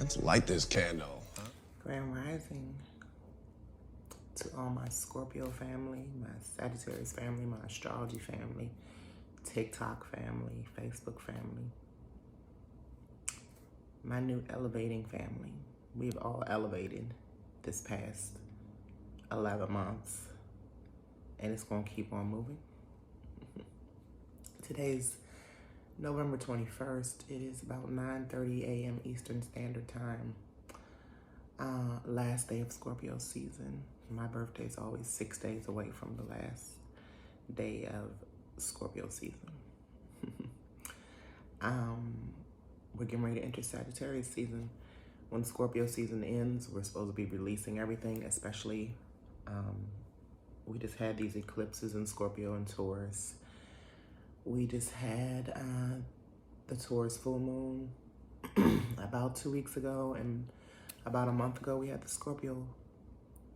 Let's light this candle. Grand Rising to all my Scorpio family, my Sagittarius family, my astrology family, TikTok family, Facebook family, my new elevating family. We've all elevated this past 11 months, and it's going to keep on moving. Today's November 21st. It is about 9:30 a.m. Eastern Standard Time. Last day of Scorpio season. My birthday is always 6 days away from the last day of Scorpio season. We're getting ready to enter Sagittarius season. When Scorpio season ends, we're supposed to be releasing everything, especially we just had these eclipses in Scorpio and Taurus. We just had the Taurus full moon about 2 weeks ago, and about a month ago we had the Scorpio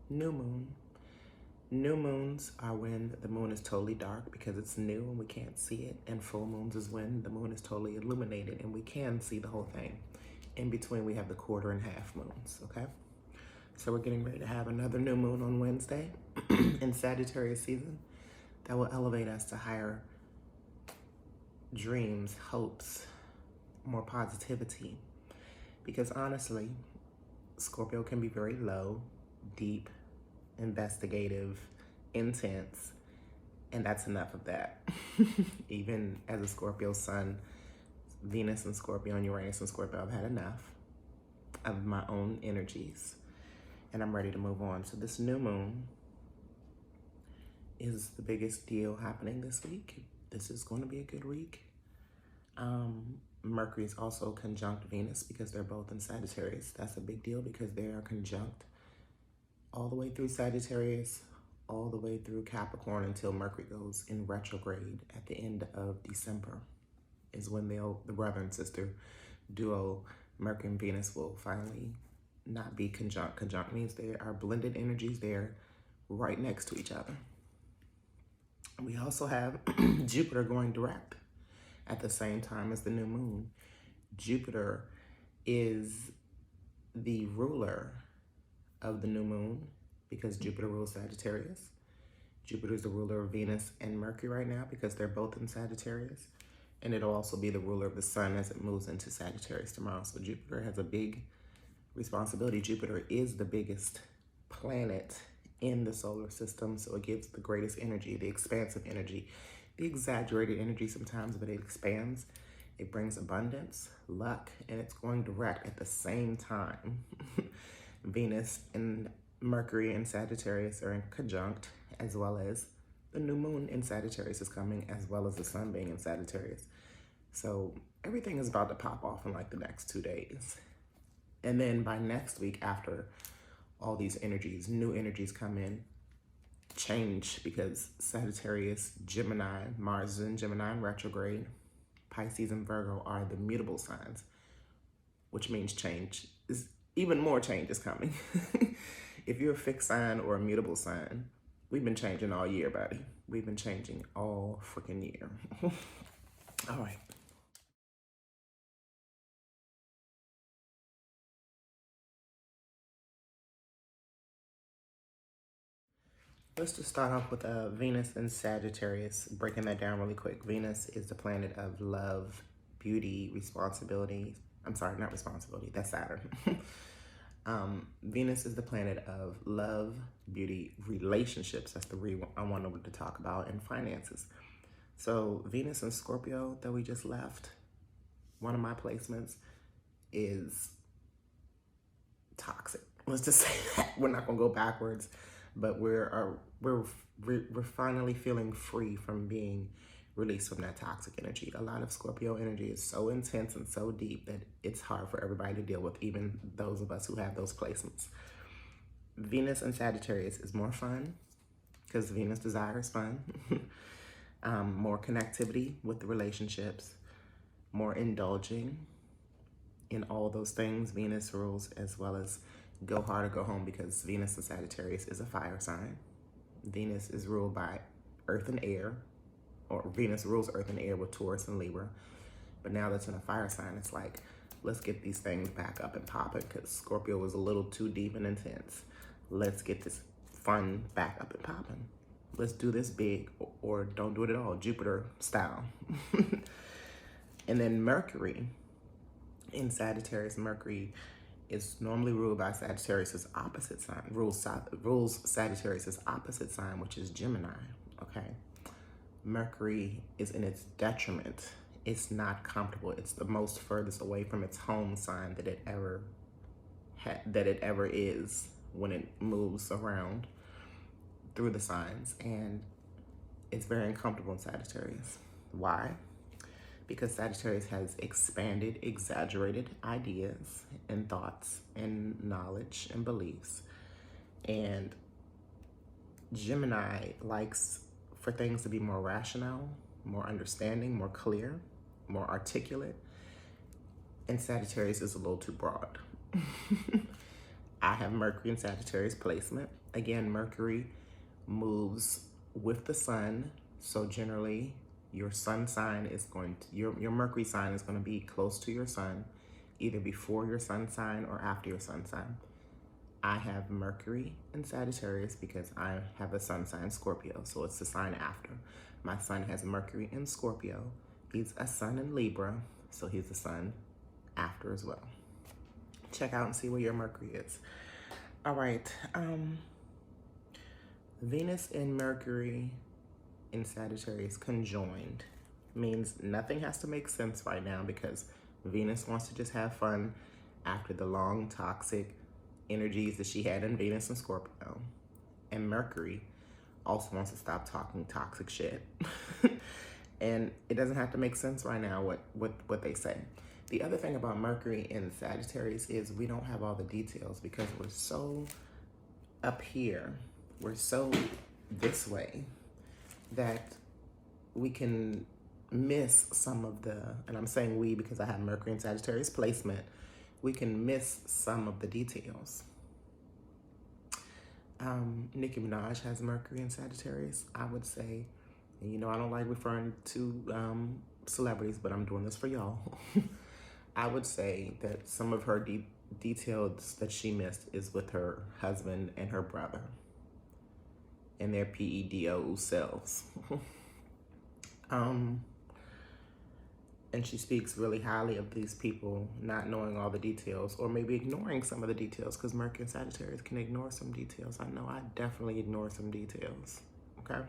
new moon. New moons are when the moon is totally dark because it's new and we can't see it, and full moons is when the moon is totally illuminated and we can see the whole thing. In between we have the quarter and half moons, okay? So we're getting ready to have another new moon on Wednesday in Sagittarius season that will elevate us to higher dreams, hopes, more positivity. Because honestly, Scorpio can be very low, deep, investigative, intense, and that's enough of that. Even as a Scorpio sun, Venus and Scorpio and Uranus and Scorpio, I've had enough of my own energies, and I'm ready to move on. So this new moon is the biggest deal happening this week. This is going to be a good week. Mercury is also conjunct Venus because they're both in Sagittarius. That's a big deal because they are conjunct all the way through Sagittarius, all the way through Capricorn until Mercury goes in retrograde at the end of December is when the brother and sister duo, Mercury and Venus, will finally not be conjunct. Conjunct means they are blended energies. They're right next to each other. We also have Jupiter going direct at the same time as the new moon. Jupiter is the ruler of the new moon because Jupiter rules Sagittarius. Jupiter is the ruler of Venus and Mercury right now because they're both in Sagittarius. And it'll also be the ruler of the sun as it moves into Sagittarius tomorrow. So Jupiter has a big responsibility. Jupiter is the biggest planet in the solar system, so it gives the greatest energy, the expansive energy, the exaggerated energy sometimes, but it expands. It brings abundance, luck, and it's going direct at the same time. Venus and Mercury and Sagittarius are in conjunct, as well as the new moon in Sagittarius is coming, as well as the sun being in Sagittarius. So everything is about to pop off in like the next 2 days. And then by next week, after all these energies, new energies come in, change, because Sagittarius, Gemini, Mars is in Gemini in retrograde, Pisces and Virgo are the mutable signs, which means change. Even more change is coming. If you're a fixed sign or a mutable sign, we've been changing all year, buddy. We've been changing all freaking year. All right. Let's just start off with Venus and Sagittarius, breaking that down really quick. Venus is the planet of love, beauty, responsibility. I'm sorry, not responsibility, that's Saturn. Venus is the planet of love, beauty, relationships. That's the I wanted to talk about, and finances. So Venus and Scorpio that we just left, one of my placements is toxic. Let's just say that. We're not gonna go backwards, but we're finally feeling free from being released from that toxic energy. A lot of Scorpio energy is so intense and so deep that it's hard for everybody to deal with, even those of us who have those placements. Venus and Sagittarius is more fun because Venus desires fun. More connectivity with the relationships, more indulging in all those things Venus rules, as well as go hard or go home, because Venus and Sagittarius is a fire sign. Venus is ruled by earth and air, or Venus rules earth and air with Taurus and Libra. But now that's in a fire sign, it's like Let's get these things back up and popping because Scorpio was a little too deep and intense. Let's get this fun back up and popping. Let's do this big or don't do it at all, Jupiter style. And then Mercury in Sagittarius, Mercury is normally ruled by Sagittarius' opposite sign, rules Sagittarius' opposite sign, which is Gemini, okay? Mercury is in its detriment. It's not comfortable. It's the most furthest away from its home sign that it ever is when it moves around through the signs, and it's very uncomfortable in Sagittarius. Why? Because Sagittarius has expanded, exaggerated ideas and thoughts and knowledge and beliefs. And Gemini likes for things to be more rational, more understanding, more clear, more articulate. And Sagittarius is a little too broad. I have Mercury in Sagittarius placement. Again, Mercury moves with the sun. So generally, your sun sign is going to, your Mercury sign is going to be close to your sun, either before your sun sign or after your sun sign. I have Mercury in Sagittarius because I have a sun sign Scorpio, so it's the sign after. My son has Mercury in Scorpio. He's a sun in Libra, so he's the sun after as well. Check out and see where your Mercury is. All right, Venus and Mercury in Sagittarius conjoined means nothing has to make sense right now because Venus wants to just have fun after the long toxic energies that she had in Venus and Scorpio. And Mercury also wants to stop talking toxic shit. And it doesn't have to make sense right now what they say. The other thing about Mercury in Sagittarius is we don't have all the details because we're so up here, we're so this way, that we can miss some of the, and I'm saying we because I have Mercury in Sagittarius placement, we can miss some of the details. Nicki Minaj has Mercury in Sagittarius. I would say, and you know I don't like referring to celebrities, but I'm doing this for y'all. I would say that some of her details that she missed is with her husband and her brother and their PEDO selves. And she speaks really highly of these people not knowing all the details or maybe ignoring some of the details because Mercury and Sagittarius can ignore some details. I know I definitely ignore some details, okay?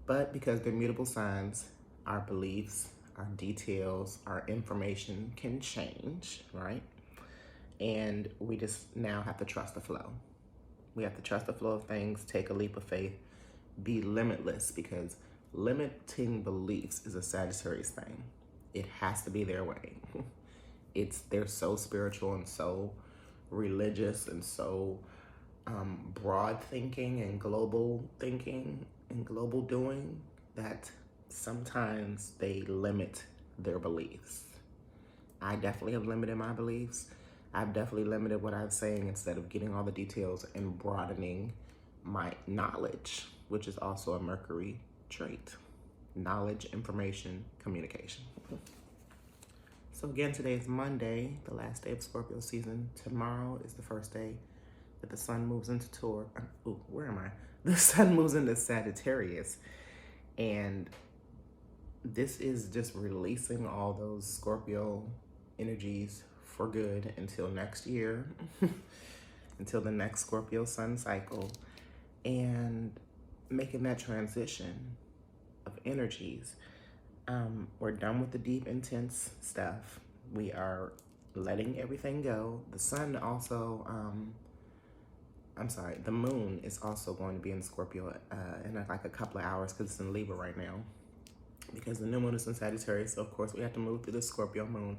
But because they're mutable signs, our beliefs, our details, our information can change, right? And we just now have to trust the flow. We have to trust the flow of things, take a leap of faith, be limitless, because limiting beliefs is a Sagittarius thing. It has to be their way. They're so spiritual and so religious and so broad thinking and global doing that sometimes they limit their beliefs. I definitely have limited my beliefs. I've definitely limited what I'm saying instead of getting all the details and broadening my knowledge, which is also a Mercury trait. Knowledge, information, communication. So again, today is Monday, the last day of Scorpio season. Tomorrow is the first day that the sun moves into The sun moves into Sagittarius. And this is just releasing all those Scorpio energies for good until next year, until the next Scorpio sun cycle, and making that transition of energies. We're done with the deep, intense stuff. We are letting everything go. The sun also, the moon is also going to be in Scorpio in like a couple of hours because it's in Libra right now. Because the new moon is in Sagittarius, so of course we have to move through the Scorpio moon.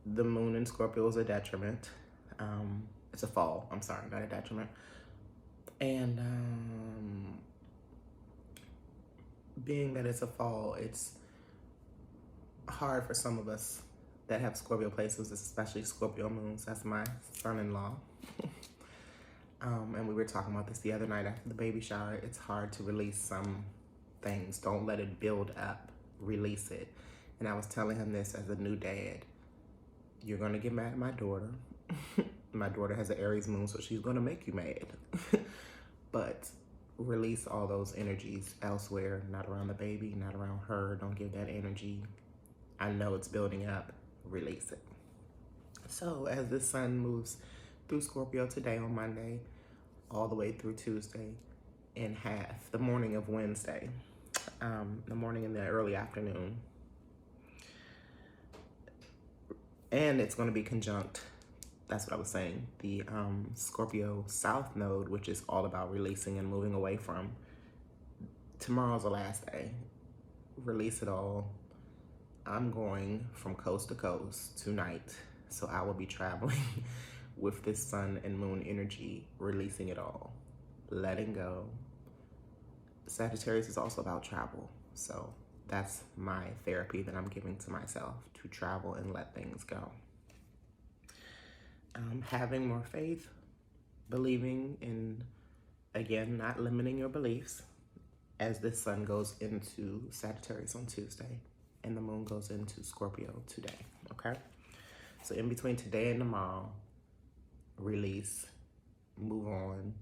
The moon in Scorpio is a detriment. It's a fall, not a detriment. And being that it's a fall, it's hard for some of us that have Scorpio places, especially Scorpio moons. That's my son-in-law. And we were talking about this the other night after the baby shower. It's hard to release some things. Don't let it build up. Release it. And I was telling him this as a new dad. You're going to get mad at my daughter. My daughter has an Aries moon, so she's going to make you mad. But release all those energies elsewhere, not around the baby, not around her. Don't give that energy. I know it's building up. Release it. So as the sun moves through Scorpio today on Monday, all the way through Tuesday, and half the morning of Wednesday, the morning and the early afternoon, and it's going to be conjunct, that's what I was saying, the Scorpio South node, which is all about releasing and moving away from. Tomorrow's the last day. Release it all. I'm going from coast to coast tonight, so I will be traveling with this sun and moon energy, releasing it all, letting go. Sagittarius is also about travel, so that's my therapy that I'm giving to myself, to travel and let things go. Having more faith, believing in, again, not limiting your beliefs, as this sun goes into Sagittarius on Tuesday and the moon goes into Scorpio today, okay? So in between today and tomorrow, release, move on.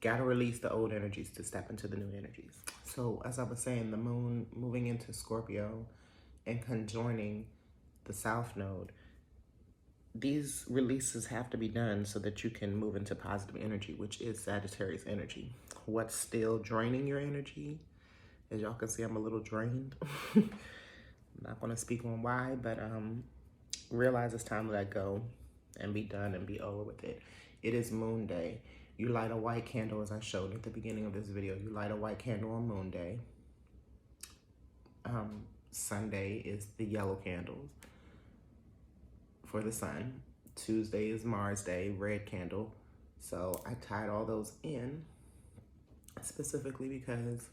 Gotta release the old energies to step into the new energies. So as I was saying, the moon moving into Scorpio and conjoining the South node, these releases have to be done so that you can move into positive energy, which is Sagittarius energy. What's still draining your energy? As y'all can see, I'm a little drained. I'm not gonna speak on why, but realize it's time to let go and be done and be over with it. It is Moon Day. You light a white candle, as I showed at the beginning of this video. You light a white candle on Moon Day. Sunday is the yellow candles for the sun. Tuesday is Mars Day, red candle. So I tied all those in specifically because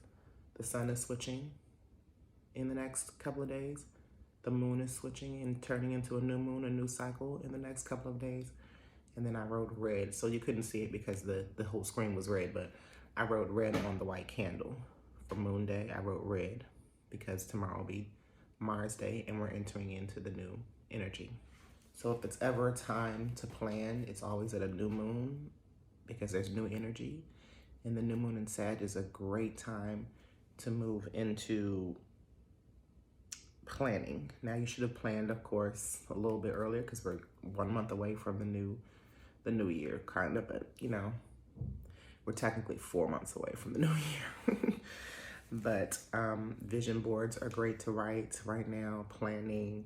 the sun is switching in the next couple of days. The moon is switching and turning into a new moon, a new cycle in the next couple of days. And then I wrote red. So you couldn't see it because the whole screen was red, but I wrote red on the white candle. For Moon Day, I wrote red because tomorrow will be Mars Day and we're entering into the new energy. So if it's ever a time to plan, it's always at a new moon because there's new energy. And the new moon in Sag is a great time to move into planning. Now you should have planned, of course, a little bit earlier because we're 1 month away from the new year, kind of, but you know, we're technically 4 months away from the new year. But vision boards are great to write right now, planning,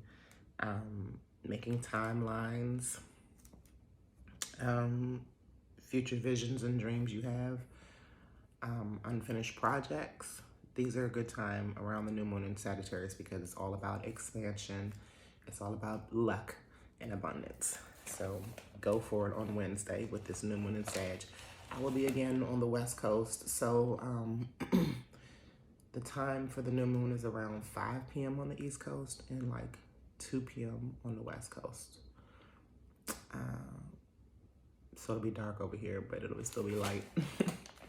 making timelines, future visions and dreams you have, unfinished projects. These are a good time around the new moon in Sagittarius because it's all about expansion. It's all about luck and abundance. So go for it on Wednesday with this new moon in Sag. I will be again on the West Coast. So the time for the new moon is around 5 p.m. on the East Coast and like 2 p.m. on the West Coast. So it'll be dark over here, but it'll still be light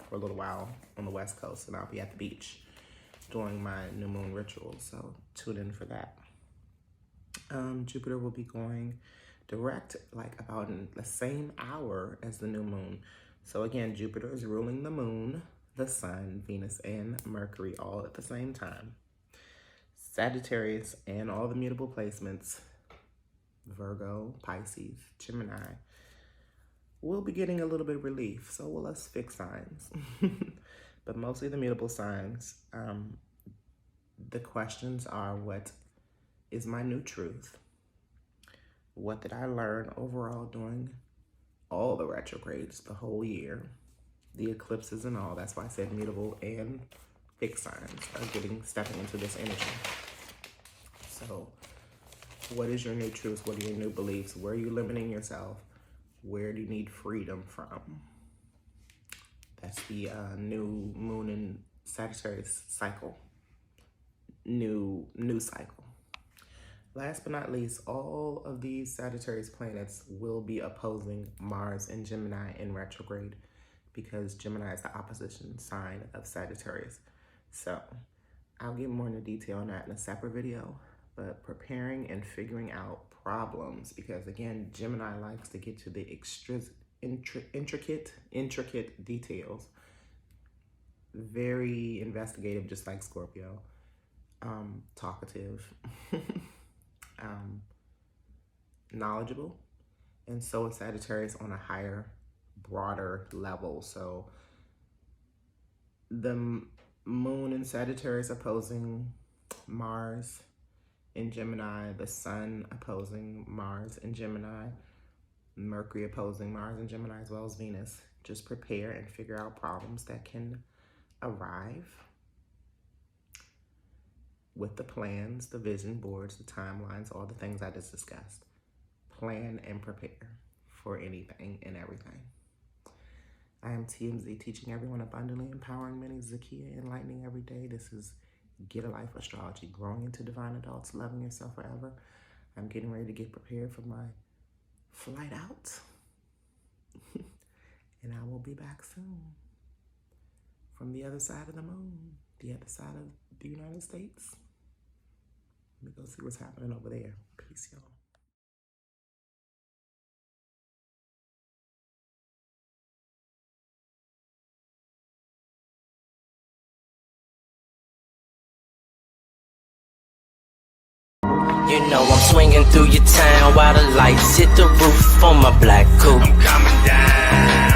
for a little while on the West Coast, and I'll be at the beach doing my new moon ritual, so tune in for that. Jupiter will be going direct like about in the same hour as the new moon. So again, Jupiter is ruling the moon, the sun, Venus, and Mercury all at the same time. Sagittarius and all the mutable placements, Virgo, Pisces, Gemini, we'll be getting a little bit of relief. So will us fixed signs. But mostly the mutable signs. The questions are, what is my new truth? What did I learn overall during all the retrogrades, the whole year? The eclipses and all. That's why I said mutable and fixed signs are stepping into this energy. So what is your new truth? What are your new beliefs? Where are you limiting yourself? Where do you need freedom from? That's the new moon in Sagittarius cycle. New cycle. Last but not least, all of these Sagittarius planets will be opposing Mars and Gemini in retrograde because Gemini is the opposition sign of Sagittarius. So I'll get more into detail on that in a separate video, but preparing and figuring out problems, because again, Gemini likes to get to the intricate details. Very investigative, just like Scorpio. Talkative, knowledgeable, and so is Sagittarius on a higher, broader level. So the moon in Sagittarius opposing Mars in Gemini, the sun opposing Mars in Gemini, Mercury opposing Mars in Gemini, as well as Venus. Just prepare and figure out problems that can arrive with the plans, the vision boards, the timelines, all the things I just discussed. Plan and prepare for anything and everything. I am TMZ, teaching everyone abundantly, empowering many, Zakia, enlightening every day. This is Get a Life Astrology, growing into divine adults, loving yourself forever. I'm getting ready to get prepared for my flight out. And I will be back soon from the other side of the moon, the other side of the United States. Let me go see what's happening over there. Peace, y'all. You know I'm swinging through your town while the lights hit the roof on my black coupe. I'm coming down.